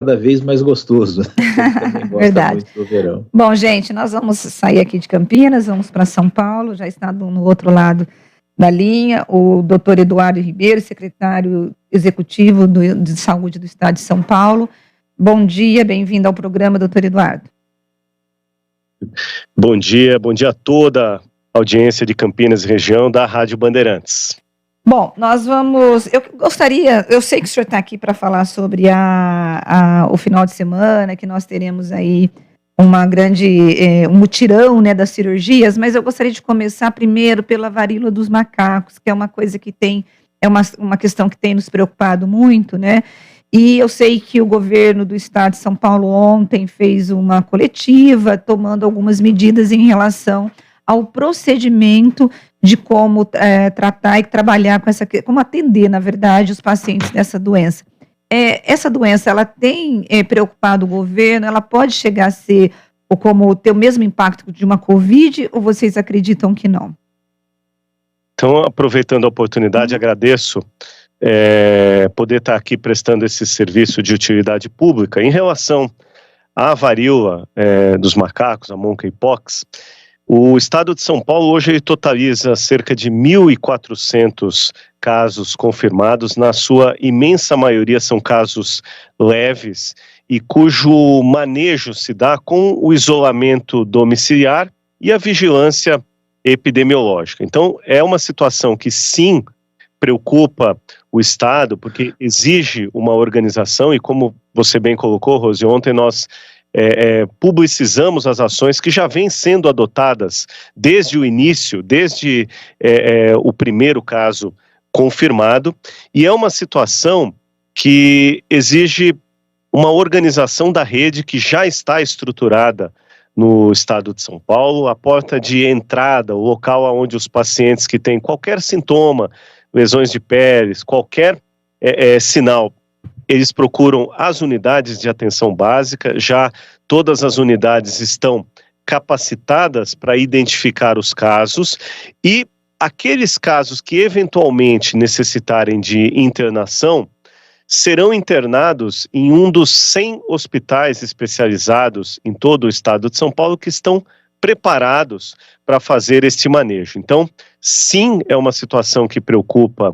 cada vez mais gostoso. Também gosta Verdade. muito do verão. Bom, gente, nós vamos sair aqui de Campinas, vamos para São Paulo, já está no outro lado da linha, o doutor Eduardo Ribeiro, secretário executivo de Saúde do Estado de São Paulo. Bom dia, bem-vindo ao programa, doutor Eduardo. Bom dia a toda a audiência de Campinas e região da Rádio Bandeirantes. Bom, eu sei que o senhor está aqui para falar sobre o final de semana, que nós teremos aí uma grande, um mutirão, né, das cirurgias, mas eu gostaria de começar primeiro pela varíola dos macacos, que é uma coisa que é uma questão que tem nos preocupado muito, né, e eu sei que o governo do estado de São Paulo ontem fez uma coletiva, tomando algumas medidas em relação ao procedimento de como tratar e trabalhar com como atender, na verdade, os pacientes dessa doença. Essa doença, ela tem preocupado o governo, ela pode chegar a ser, ou como ter o mesmo impacto de uma Covid, ou vocês acreditam que não? Então, aproveitando a oportunidade, agradeço poder estar aqui prestando esse serviço de utilidade pública. Em relação à varíola dos macacos, a monkeypox, o estado de São Paulo hoje totaliza cerca de 1.400 casos confirmados, na sua imensa maioria são casos leves e cujo manejo se dá com o isolamento domiciliar e a vigilância epidemiológica. Então, é uma situação que sim preocupa o estado, porque exige uma organização e, como você bem colocou, Rose, ontem nós publicizamos as ações que já vêm sendo adotadas desde o início, desde o primeiro caso confirmado, e é uma situação que exige uma organização da rede que já está estruturada no estado de São Paulo, a porta de entrada, o local onde os pacientes que têm qualquer sintoma, lesões de pele, qualquer sinal, eles procuram as unidades de atenção básica, já todas as unidades estão capacitadas para identificar os casos e aqueles casos que eventualmente necessitarem de internação serão internados em um dos 100 hospitais especializados em todo o estado de São Paulo que estão preparados para fazer este manejo. Então, sim, é uma situação que preocupa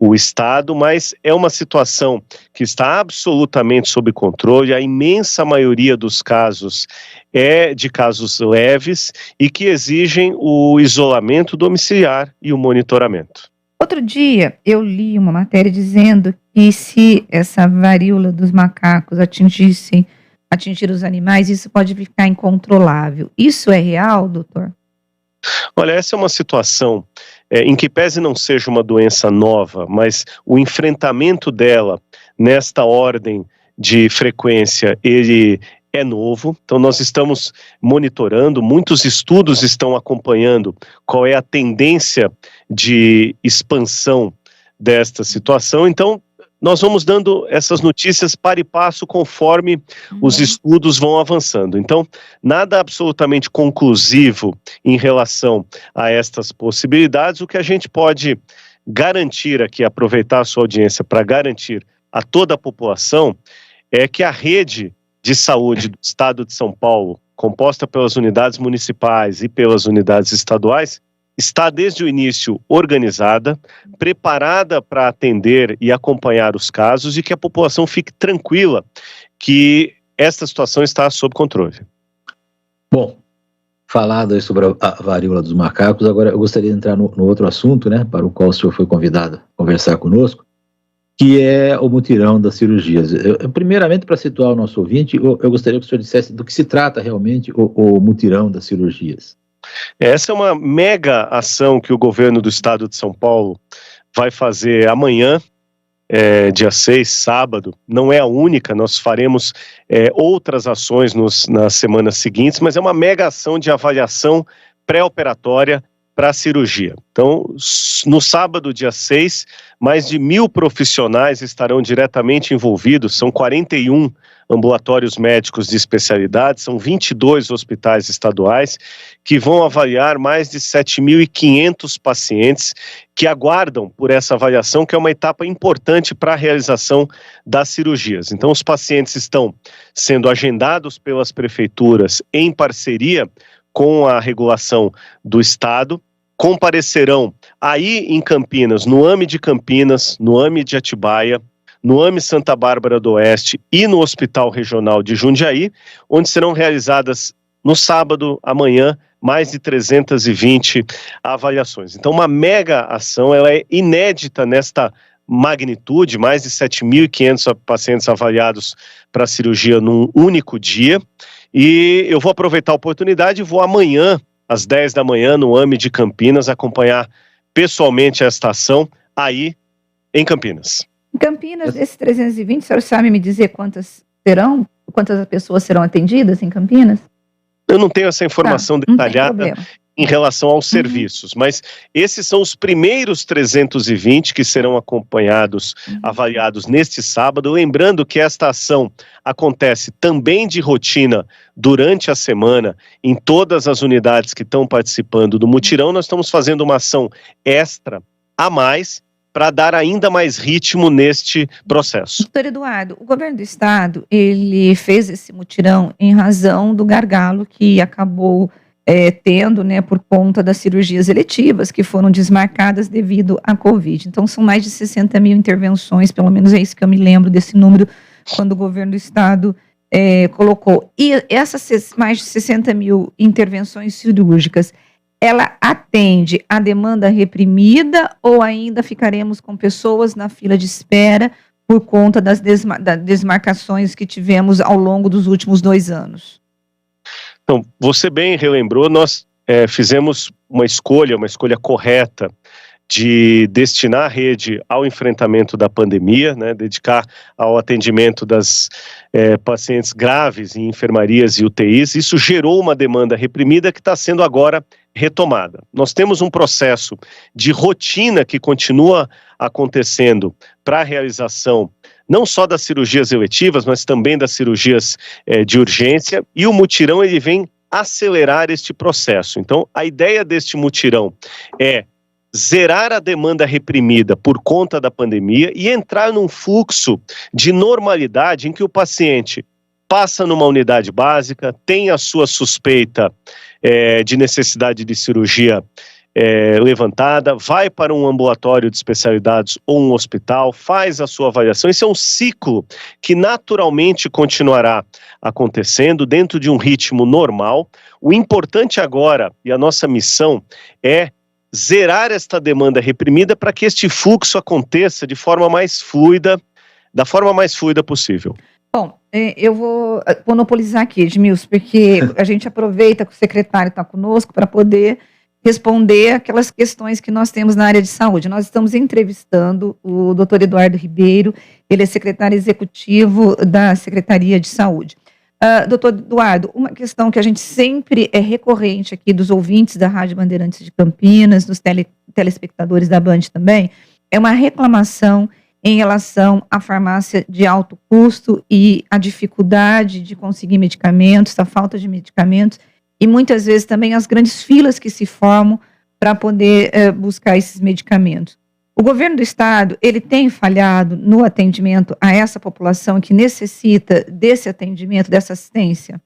o estado, mas é uma situação que está absolutamente sob controle. A imensa maioria dos casos é de casos leves e que exigem o isolamento domiciliar e o monitoramento. Outro dia eu li uma matéria dizendo que se essa varíola dos macacos atingir os animais, isso pode ficar incontrolável. Isso é real, doutor? Olha, essa é uma situação em que pese não seja uma doença nova, mas o enfrentamento dela nesta ordem de frequência, ele é novo. Então nós estamos monitorando, muitos estudos estão acompanhando qual é a tendência de expansão desta situação. Então nós vamos dando essas notícias para e passo conforme os estudos vão avançando. Então, nada absolutamente conclusivo em relação a estas possibilidades. O que a gente pode garantir aqui, aproveitar a sua audiência para garantir a toda a população, é que a rede de saúde do estado de São Paulo, composta pelas unidades municipais e pelas unidades estaduais, está desde o início organizada, preparada para atender e acompanhar os casos e que a população fique tranquila que esta situação está sob controle. Bom, falado aí sobre a varíola dos macacos, agora eu gostaria de entrar no outro assunto, né, para o qual o senhor foi convidado a conversar conosco, que é o mutirão das cirurgias. Primeiramente, para situar o nosso ouvinte, eu gostaria que o senhor dissesse do que se trata realmente o mutirão das cirurgias. Essa é uma mega ação que o governo do estado de São Paulo vai fazer amanhã, dia 6, sábado. Não é a única, nós faremos outras ações nas semanas seguintes, mas é uma mega ação de avaliação pré-operatória para a cirurgia. Então, no sábado, dia 6, mais de 1.000 profissionais estarão diretamente envolvidos, são 41 ambulatórios médicos de especialidade, são 22 hospitais estaduais que vão avaliar mais de 7.500 pacientes que aguardam por essa avaliação, que é uma etapa importante para a realização das cirurgias. Então, os pacientes estão sendo agendados pelas prefeituras em parceria com a regulação do Estado, comparecerão aí em Campinas, no AME de Campinas, no AME de Atibaia, no AME Santa Bárbara do Oeste e no Hospital Regional de Jundiaí, onde serão realizadas no sábado, amanhã, mais de 320 avaliações. Então, uma mega ação, ela é inédita nesta magnitude, mais de 7.500 pacientes avaliados para cirurgia num único dia. E eu vou aproveitar a oportunidade e vou amanhã, às 10 da manhã, no AME de Campinas, acompanhar pessoalmente esta ação aí em Campinas. Em Campinas, desses 320, o senhor sabe me dizer quantas pessoas serão atendidas em Campinas? Eu não tenho essa informação detalhada em relação aos serviços, mas esses são os primeiros 320 que serão acompanhados, avaliados neste sábado. Lembrando que esta ação acontece também de rotina durante a semana em todas as unidades que estão participando do mutirão. Nós estamos fazendo uma ação extra a mais para dar ainda mais ritmo neste processo. Doutor Eduardo, o governo do estado, ele fez esse mutirão em razão do gargalo que acabou tendo, né, por conta das cirurgias eletivas que foram desmarcadas devido à Covid. Então, são mais de 60 mil intervenções, pelo menos é isso que eu me lembro desse número, quando o governo do estado colocou. E essas mais de 60 mil intervenções cirúrgicas, ela atende a demanda reprimida ou ainda ficaremos com pessoas na fila de espera por conta das desmarcações que tivemos ao longo dos últimos 2 anos? Então, você bem relembrou, nós fizemos uma escolha correta de destinar a rede ao enfrentamento da pandemia, né, dedicar ao atendimento das pacientes graves em enfermarias e UTIs. Isso gerou uma demanda reprimida que está sendo agora retomada. Nós temos um processo de rotina que continua acontecendo para a realização não só das cirurgias eletivas, mas também das cirurgias de urgência, e o mutirão ele vem acelerar este processo. Então, a ideia deste mutirão é zerar a demanda reprimida por conta da pandemia e entrar num fluxo de normalidade em que o paciente passa numa unidade básica, tem a sua suspeita de necessidade de cirurgia levantada, vai para um ambulatório de especialidades ou um hospital, faz a sua avaliação. Esse é um ciclo que naturalmente continuará acontecendo dentro de um ritmo normal. O importante agora, e a nossa missão, é zerar esta demanda reprimida para que este fluxo aconteça de forma mais fluida, da forma mais fluida possível. Bom, eu vou monopolizar aqui, Edmilson, porque a gente aproveita que o secretário está conosco para poder responder aquelas questões que nós temos na área de saúde. Nós estamos entrevistando o doutor Eduardo Ribeiro, ele é secretário executivo da Secretaria de Saúde. Doutor Eduardo, uma questão que a gente sempre é recorrente aqui dos ouvintes da Rádio Bandeirantes de Campinas, dos telespectadores da Band também, é uma reclamação em relação à farmácia de alto custo e a dificuldade de conseguir medicamentos, a falta de medicamentos, e muitas vezes também as grandes filas que se formam para poder buscar esses medicamentos. O governo do estado, ele tem falhado no atendimento a essa população que necessita desse atendimento, dessa assistência?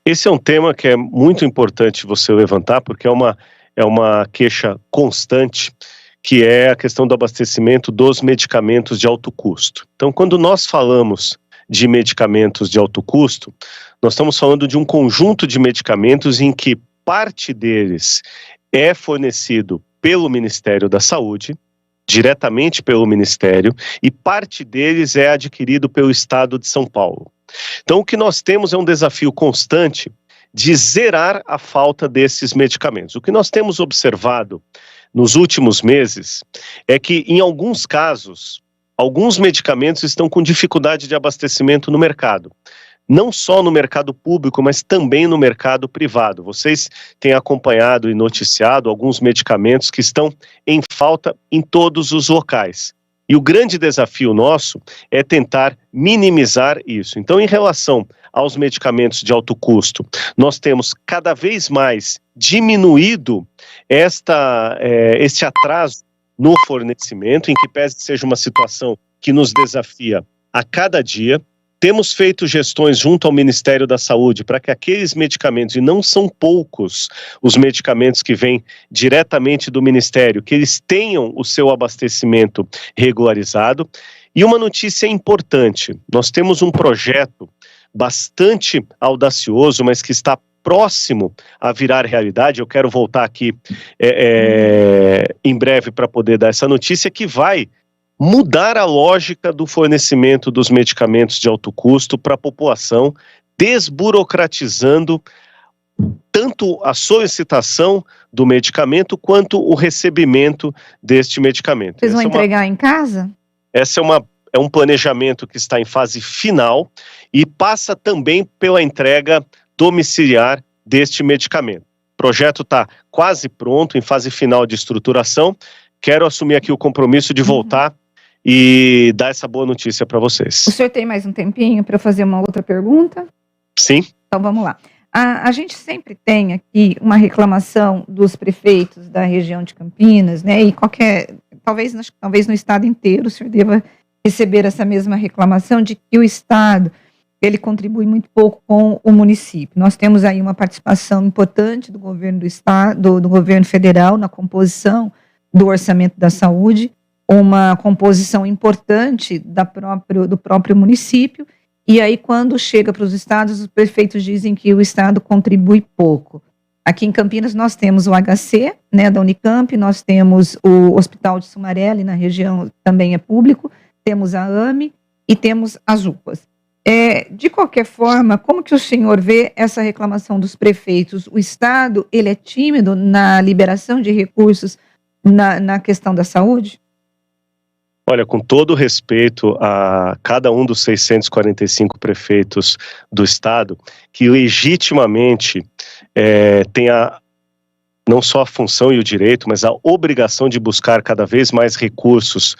Esse é um tema que é muito importante você levantar, porque é uma queixa constante, que é a questão do abastecimento dos medicamentos de alto custo. Então, quando nós falamos de medicamentos de alto custo, nós estamos falando de um conjunto de medicamentos em que parte deles é fornecido pelo Ministério da Saúde, diretamente pelo Ministério, e parte deles é adquirido pelo Estado de São Paulo. Então, o que nós temos é um desafio constante de zerar a falta desses medicamentos. O que nós temos observado nos últimos meses é que, em alguns casos, alguns medicamentos estão com dificuldade de abastecimento no mercado. não só no mercado público, mas também no mercado privado. Vocês têm acompanhado e noticiado alguns medicamentos que estão em falta em todos os locais. E o grande desafio nosso é tentar minimizar isso. Então, em relação aos medicamentos de alto custo, nós temos cada vez mais diminuído este atraso no fornecimento, em que pese seja uma situação que nos desafia a cada dia. Temos feito gestões junto ao Ministério da Saúde para que aqueles medicamentos, e não são poucos os medicamentos que vêm diretamente do Ministério, que eles tenham o seu abastecimento regularizado. E uma notícia importante, nós temos um projeto bastante audacioso, mas que está próximo a virar realidade. Eu quero voltar aqui em breve para poder dar essa notícia, que vai mudar a lógica do fornecimento dos medicamentos de alto custo para a população, desburocratizando tanto a solicitação do medicamento quanto o recebimento deste medicamento. Vocês vão entregar em casa? Essa é um planejamento que está em fase final e passa também pela entrega domiciliar deste medicamento. O projeto está quase pronto, em fase final de estruturação. Quero assumir aqui o compromisso de voltar e dar essa boa notícia para vocês. O senhor tem mais um tempinho para eu fazer uma outra pergunta? Sim. Então vamos lá. A gente sempre tem aqui uma reclamação dos prefeitos da região de Campinas, né? E talvez no estado inteiro o senhor deva receber essa mesma reclamação de que o estado ele contribui muito pouco com o município. Nós temos aí uma participação importante do governo do estado, do governo federal na composição do orçamento da saúde, uma composição importante do próprio município, e aí quando chega para os estados, os prefeitos dizem que o estado contribui pouco. Aqui em Campinas nós temos o HC, né, da Unicamp, nós temos o Hospital de Sumaré, ali na região também é público, temos a AME e temos as UPAs. De qualquer forma, como que o senhor vê essa reclamação dos prefeitos? O estado, ele é tímido na liberação de recursos na questão da saúde? Olha, com todo respeito a cada um dos 645 prefeitos do estado, que legitimamente tem não só a função e o direito, mas a obrigação de buscar cada vez mais recursos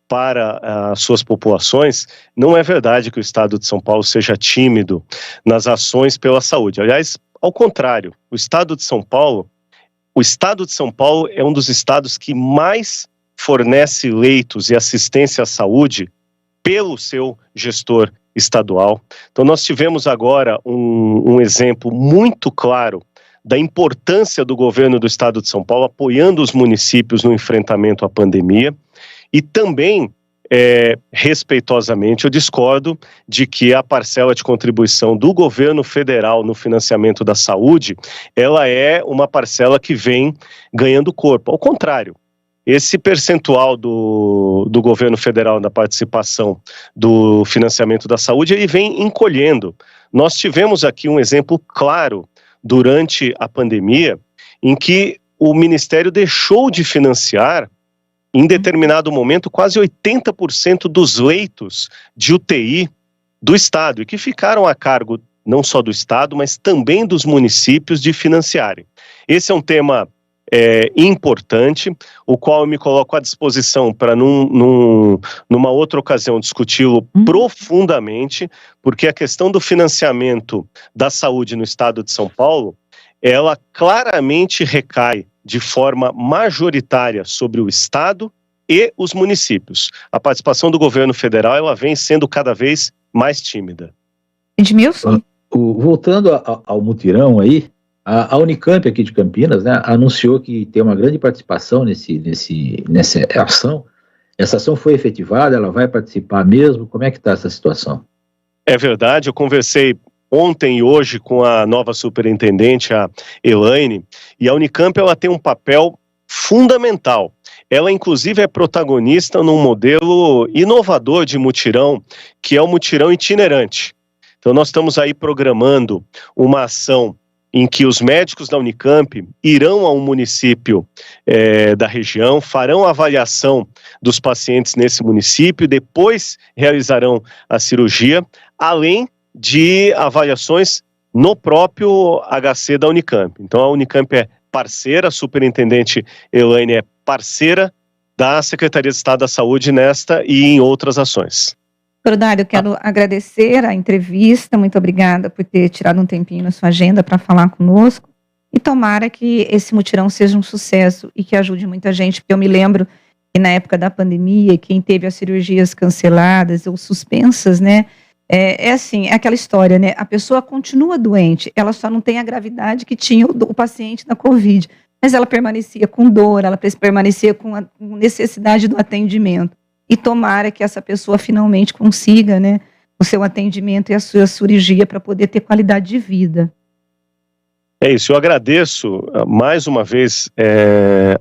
para as suas populações, não é verdade que o estado de São Paulo seja tímido nas ações pela saúde. Aliás, ao contrário, o estado de São Paulo é um dos estados que mais fornece leitos e assistência à saúde pelo seu gestor estadual. Então nós tivemos agora um exemplo muito claro da importância do governo do estado de São Paulo apoiando os municípios no enfrentamento à pandemia, e também, respeitosamente, eu discordo de que a parcela de contribuição do governo federal no financiamento da saúde, ela é uma parcela que vem ganhando corpo. Ao contrário, esse percentual do governo federal na participação do financiamento da saúde, ele vem encolhendo. Nós tivemos aqui um exemplo claro durante a pandemia, em que o Ministério deixou de financiar, em determinado momento, quase 80% dos leitos de UTI do Estado, e que ficaram a cargo não só do Estado, mas também dos municípios de financiarem. Esse é um tema importante, o qual eu me coloco à disposição para numa outra ocasião discuti-lo profundamente, porque a questão do financiamento da saúde no estado de São Paulo, ela claramente recai de forma majoritária sobre o estado e os municípios. A participação do governo federal, ela vem sendo cada vez mais tímida. Edmilson? Voltando ao mutirão aí, a Unicamp aqui de Campinas, né, anunciou que tem uma grande participação nessa ação. Essa ação foi efetivada, ela vai participar mesmo? Como é que está essa situação? É verdade, eu conversei ontem e hoje com a nova superintendente, a Elaine, e a Unicamp ela tem um papel fundamental. Ela, inclusive, é protagonista num modelo inovador de mutirão, que é o mutirão itinerante. Então, nós estamos aí programando uma ação em que os médicos da Unicamp irão a um município da região, farão a avaliação dos pacientes nesse município, depois realizarão a cirurgia, além de avaliações no próprio HC da Unicamp. Então a Unicamp é parceira, a superintendente Elaine é parceira da Secretaria de Estado da Saúde nesta e em outras ações. Doutor Dário, eu quero agradecer a entrevista, muito obrigada por ter tirado um tempinho na sua agenda para falar conosco, e tomara que esse mutirão seja um sucesso e que ajude muita gente, porque eu me lembro que na época da pandemia, quem teve as cirurgias canceladas ou suspensas, né, assim, é aquela história, né, a pessoa continua doente, ela só não tem a gravidade que tinha o paciente da Covid, mas ela permanecia com dor, ela permanecia com a necessidade do atendimento. E tomara que essa pessoa finalmente consiga, né, o seu atendimento e a sua cirurgia para poder ter qualidade de vida. É isso, eu agradeço mais uma vez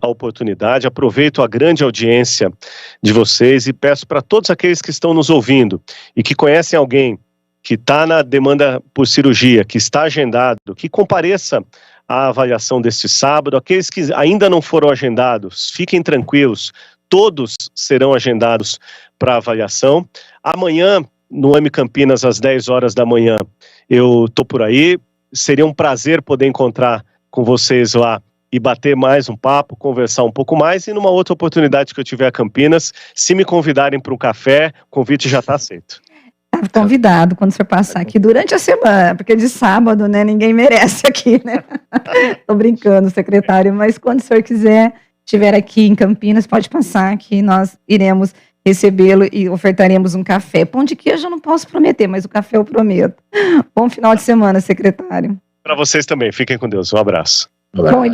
a oportunidade, aproveito a grande audiência de vocês e peço para todos aqueles que estão nos ouvindo e que conhecem alguém que está na demanda por cirurgia, que está agendado, que compareça à avaliação deste sábado. Aqueles que ainda não foram agendados, fiquem tranquilos, todos serão agendados para avaliação. Amanhã, no AME Campinas, às 10 horas da manhã, eu estou por aí. Seria um prazer poder encontrar com vocês lá e bater mais um papo, conversar um pouco mais. E numa outra oportunidade que eu tiver a Campinas, se me convidarem para um café, o convite já está aceito. Está convidado quando você passar aqui durante a semana, porque de sábado, né, ninguém merece aqui, né? Estou brincando, secretário, mas quando o senhor quiser, estiver aqui em Campinas, pode passar que nós iremos recebê-lo e ofertaremos um café. Pão de queijo eu não posso prometer, mas o café eu prometo. Bom final de semana, secretário. Para vocês também, fiquem com Deus, um abraço. Bom,